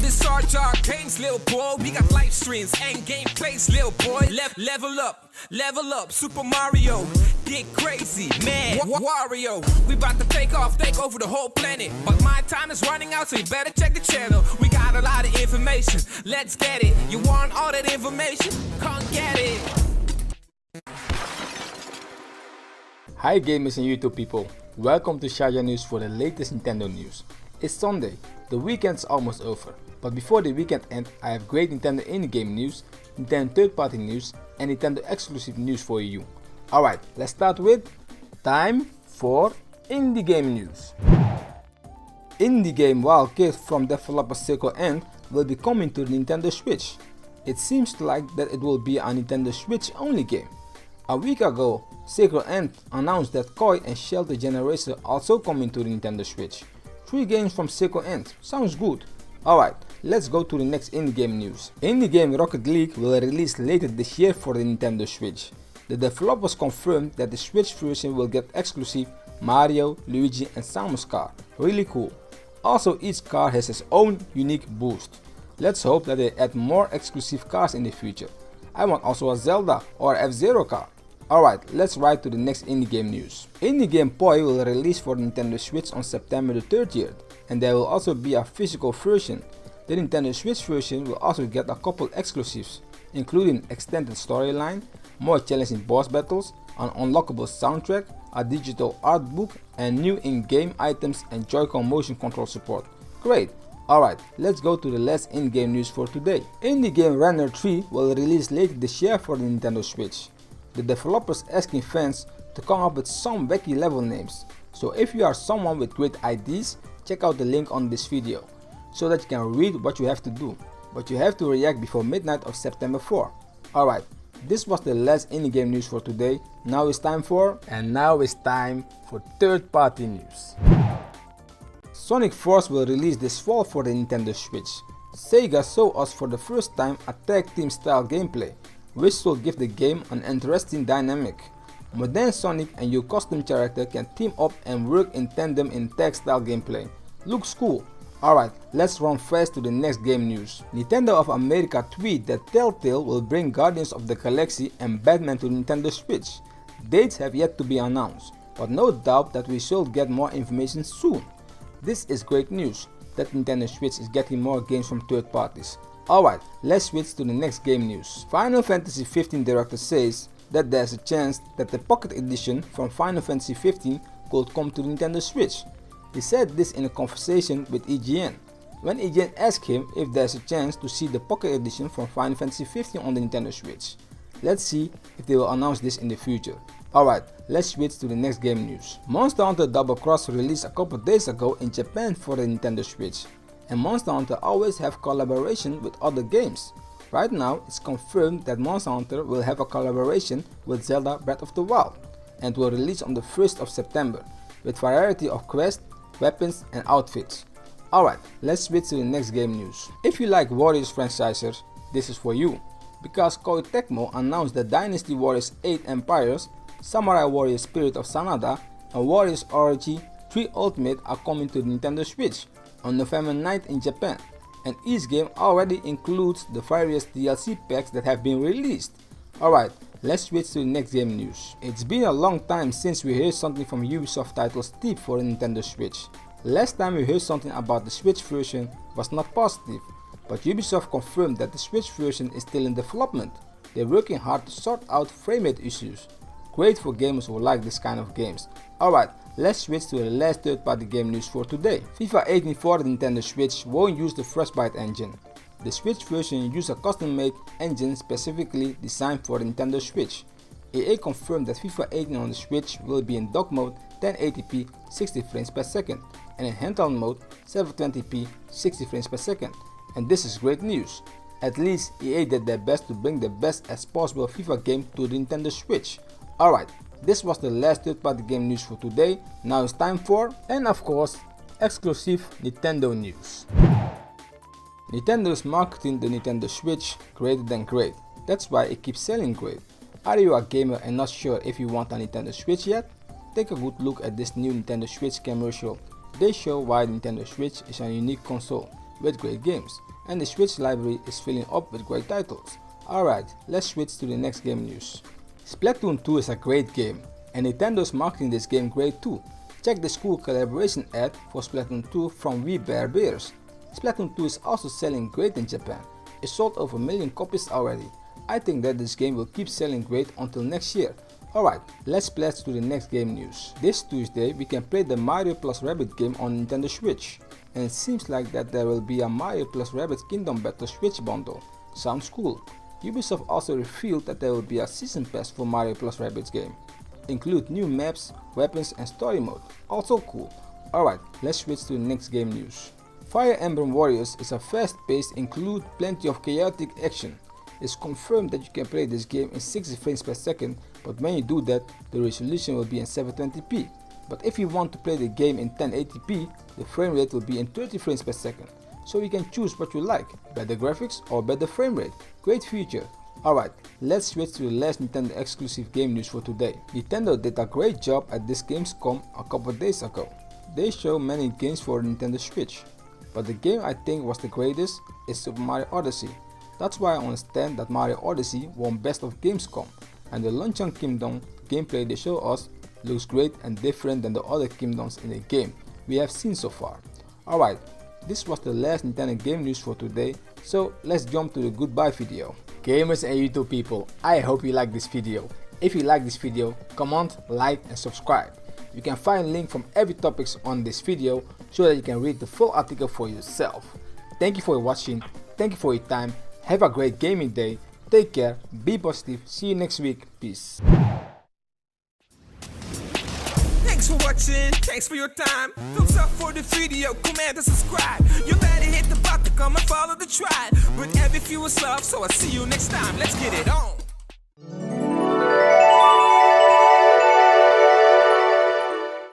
the SharJah games, little boy. We got live streams and gameplays, little boy. Level up, Super Mario. Get crazy, man. Wario. We about to take over the whole planet. But my time is running out, so you better check the channel. We got a lot of information. Let's get it. You want all that information? Come get it. Hi gamers and YouTube people, welcome to SharJahNews for the latest Nintendo news. It's Sunday, the weekend's almost over, but before the weekend ends I have great Nintendo indie game news, Nintendo third-party news and Nintendo exclusive news for you. Alright, let's start with time for indie game news. Indie game WildKid from developer Sqaure will be coming to the Nintendo Switch. It seems like that it will be a Nintendo Switch only game. A week ago, Sqaure announced that Koi and Shelter Generation also coming to the Nintendo Switch. 3 games from Sqaure, sounds good. Alright, let's go to the next indie game news. Indie game Rocket League will release later this year for the Nintendo Switch. The developers confirmed that the Switch version will get exclusive Mario, Luigi and Samus car. Really cool. Also each car has its own unique boost. Let's hope that they add more exclusive cars in the future. I want also a Zelda or F-Zero car. Alright, let's ride to the next indie game news. Indie game Poi will release for the Nintendo Switch on September the 30th, and there will also be a physical version. The Nintendo Switch version will also get a couple exclusives, including extended storyline, more challenging boss battles, an unlockable soundtrack, a digital art book, and new in-game items and Joy-Con motion control support. Great! Alright, let's go to the last indie game news for today. Indie game Runner 3 will release later this year for the Nintendo Switch. The developers asking fans to come up with some wacky level names. So if you are someone with great ideas, check out the link on this video, so that you can read what you have to do. But you have to react before midnight of September 4. Alright, this was the last indie game news for today. Now it's time for third-party news. Sonic Force will release this fall for the Nintendo Switch. Sega showed us for the first time a tag team style gameplay, which will give the game an interesting dynamic. Modern Sonic and your custom character can team up and work in tandem in tag style gameplay. Looks cool. Alright, let's run fast to the next game news. Nintendo of America tweet that Telltale will bring Guardians of the Galaxy and Batman to Nintendo Switch. Dates have yet to be announced, but no doubt that we shall get more information soon. This is great news, that Nintendo Switch is getting more games from third parties. Alright, let's switch to the next game news. Final Fantasy XV director says that there's a chance that the Pocket Edition from Final Fantasy XV could come to the Nintendo Switch. He said this in a conversation with IGN, when IGN asked him if there's a chance to see the Pocket Edition from Final Fantasy XV on the Nintendo Switch. Let's see if they will announce this in the future. Alright, let's switch to the next game news. Monster Hunter Double Cross released a couple days ago in Japan for the Nintendo Switch. And Monster Hunter always have collaboration with other games. Right now it's confirmed that Monster Hunter will have a collaboration with Zelda Breath of the Wild and will release on the 1st of September with variety of quests, weapons and outfits. Alright, let's switch to the next game news. If you like Warriors franchises, this is for you, because Koei Tecmo announced that Dynasty Warriors 8 Empires, Samurai Warriors Spirit of Sanada and Warriors Orochi 3 Ultimate are coming to the Nintendo Switch on November 9th in Japan, and each game already includes the various DLC packs that have been released. Alright, let's switch to the next game news. It's been a long time since we heard something from Ubisoft title Steep for the Nintendo Switch. Last time we heard something about the Switch version was not positive, but Ubisoft confirmed that the Switch version is still in development. They're working hard to sort out framerate issues. Great for gamers who like this kind of games. Alright, let's switch to the last third-party game news for today. FIFA 18 for the Nintendo Switch won't use the Frostbite engine. The Switch version uses a custom-made engine specifically designed for the Nintendo Switch. EA confirmed that FIFA 18 on the Switch will be in dock mode 1080p 60 frames per second and in handheld mode 720p 60 frames per second. And this is great news. At least EA did their best to bring the best as possible FIFA game to the Nintendo Switch. Alright, this was the last third-party game news for today. Now it's time for, and of course, exclusive Nintendo news. Nintendo is marketing the Nintendo Switch greater than great. That's why it keeps selling great. Are you a gamer and not sure if you want a Nintendo Switch yet? Take a good look at this new Nintendo Switch commercial. They show why the Nintendo Switch is a unique console. with great games, and the Switch library is filling up with great titles. Alright, let's switch to the next game news. Splatoon 2 is a great game, and Nintendo is marketing this game great too. Check the school collaboration ad for Splatoon 2 from We Bare Bears. Splatoon 2 is also selling great in Japan. It sold over 1 million copies already. I think that this game will keep selling great until next year. Alright, let's splash to the next game news. This Tuesday we can play the Mario plus Rabbids game on Nintendo Switch. And it seems like that there will be a Mario plus Rabbids Kingdom Battle Switch bundle. Sounds cool. Ubisoft also revealed that there will be a season pass for Mario plus Rabbids game. Include new maps, weapons and story mode. Also cool. Alright, let's switch to the next game news. Fire Emblem Warriors is a fast-paced, include plenty of chaotic action. It's confirmed that you can play this game in 60 frames per second, but when you do that, the resolution will be in 720p. But if you want to play the game in 1080p, the frame rate will be in 30 frames per second. So you can choose what you like, better graphics or better frame rate. Great feature. Alright, let's switch to the last Nintendo exclusive game news for today. Nintendo did a great job at this Gamescom a couple of days ago. They show many games for Nintendo Switch, but the game I think was the greatest is Super Mario Odyssey. That's why I understand that Mario Odyssey won Best of Gamescom, and the Luncheon Kingdom gameplay they show us looks great and different than the other kingdoms in the game we have seen so far. Alright, this was the last Nintendo game news for today, so let's jump to the goodbye video. Gamers and YouTube people, I hope you like this video. If you like this video, comment, like and subscribe. You can find a link from every topics on this video so that you can read the full article for yourself. Thank you for watching, thank you for your time, have a great gaming day, take care, be positive, see you next week, peace. Thanks for watching, thanks for your time. Thumbs up for the video, comment and subscribe. You better hit the button, come and follow the tribe. But every few is love, so I'll see you next time. Let's get it on.